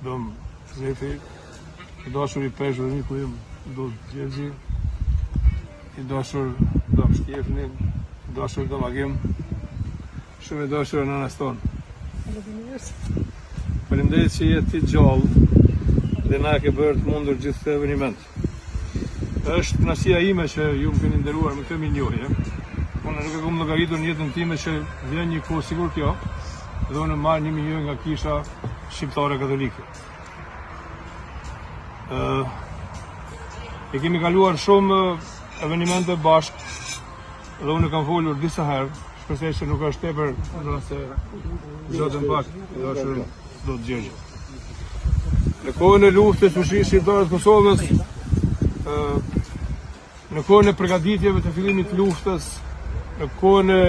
dom Zefi, i dashur i peshë dhe një ku jem do Gjergji, i dashur dom Shtjefni, i dashur dom Agim, shumë i dashur në nënës tonë. Faleminderit që jetë ti gjallë dhe na e ke bërë të mundur gjithë këtë eveniment. Është kënaqësia ime që ju më keni nderuar me këtë minjohje. Unë nuk e kam llogaritur në jetën time që vjen një kohë sigur kjo dhe unë marr një minjohje nga kisha shqiptare katolike. E kemi kaluar shumë evenimente bashkë dhe unë kam folur disa herë, shpresoj që nuk është tepër se zotën pak do të Gjergji. Në kohën e luftës fushishë shqiptare të Kosovës, në kohën e përgatitjeve të fillimit të luftës, në kohën e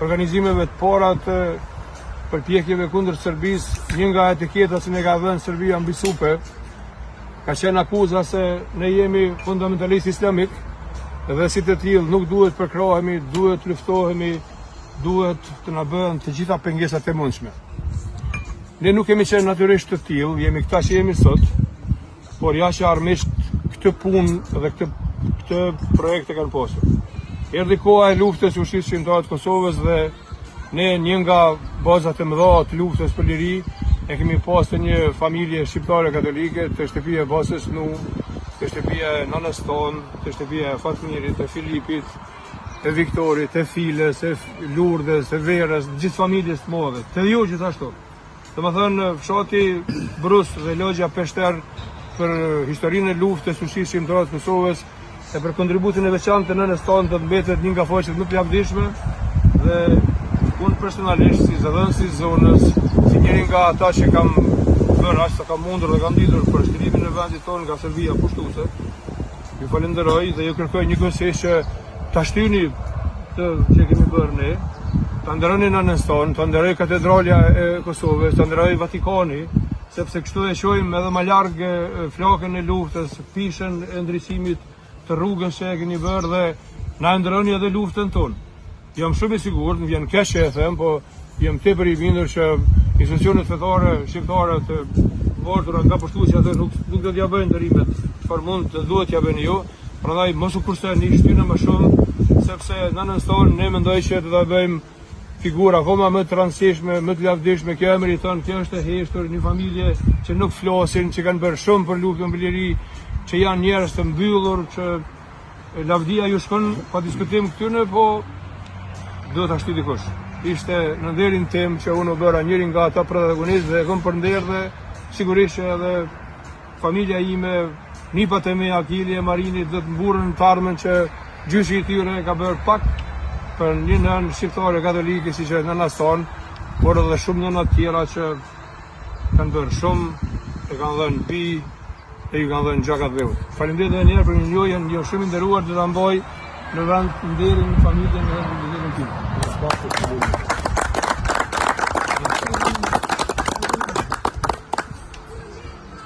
organizimeve të para të përpjekjeve kundër Serbisë, një nga etiketat që ne ka dhënë Serbia mbi supe, ka qenë akuza se ne jemi fundamentalist islamik dhe si të tillë nuk duhet përkrohemi, duhet luftohemi, duhet të na bëhen të gjitha pengesat e mundshme. Ne nuk kemi qenë natyrisht të tillë, jemi këta që jemi sot, por jashtëarmisht këtë punë dhe këtë projekt e kanë pasur. Erdhi koha e luftës fushishë shqiptare të Kosovës dhe ne një nga bazat e mëdha të luftës për liri e kemi pasur një familje shqiptare katolike, të shtëpia e Basës Nu, të shtëpia e nënës tonë, të shtëpia e Fatmirit, të Filipit, të Viktorit, të Files, të Lourdes, të Verës, gjithë familjes të mëdha, të ju gjithashtu. Domethënë fshati Brus dhe logja Peshter për historinë e luftës fushishë shqiptare të Kosovës e për kontributin e veçantë të nënës tonë do të mbetet një nga faqet më të lavdishme dhe unë personalisht si zëdhënës i zonës, si njëri nga ata që kam bërë aq sa kam mundur dhe kam ditur për shtirimin e vendit tonë nga Serbia pushtuese, ju falenderoj dhe ju kërkoj një gjithsesi që ta shtyni të që kemi bërë ne, ta nderoni nënës tonë, ta nderoj katedralja e Kosovës, ta nderoj Vatikani, sepse kështu e shohim edhe më larg flakën e luftës, pishën e ndriçimit të rrugës që e keni bërë dhe na nderoni edhe luftën tonë. Jam shumë i sigurt, më vjen keq që e them, po jam tepër i bindur që institucionet fetare shqiptare të vortura nga pushtuesja atë nuk do t'ja bëjnë ndërimet çfarë mund të duhet t'ja bëni ju. Prandaj mos u kurseni, shtyni më shumë, sepse nënës tonë ne mendoj që do ta bëjmë figura akoma më të rëndësishme, më të lavdishme. Kjo e meriton, kjo është e heshtur, një familje që nuk flasin, që kanë bërë shumë për luftën për liri, që janë njerëz të mbyllur, që lavdia ju shkon pa diskutim këtyne, po do ta shty dikush. Ishte në nderin tim që unë u bëra njëri nga ata protagonistë dhe kom për nder dhe sigurisht që edhe familja ime, nipat e me Akili e Marini do të mburën të ardhmen që gjyshi i tyre ka bërë pak për një nënë shqiptare katolike si që nëna tonë, por edhe shumë nëna tjera që kanë bërë shumë, e kanë dhënë bi, e ju kanë dhënë gjakat veut. Faleminderit edhe një herë për minjohjen, jam shumë i nderuar, do ta mbaj në vend nderin familjen dhe në vendin tim.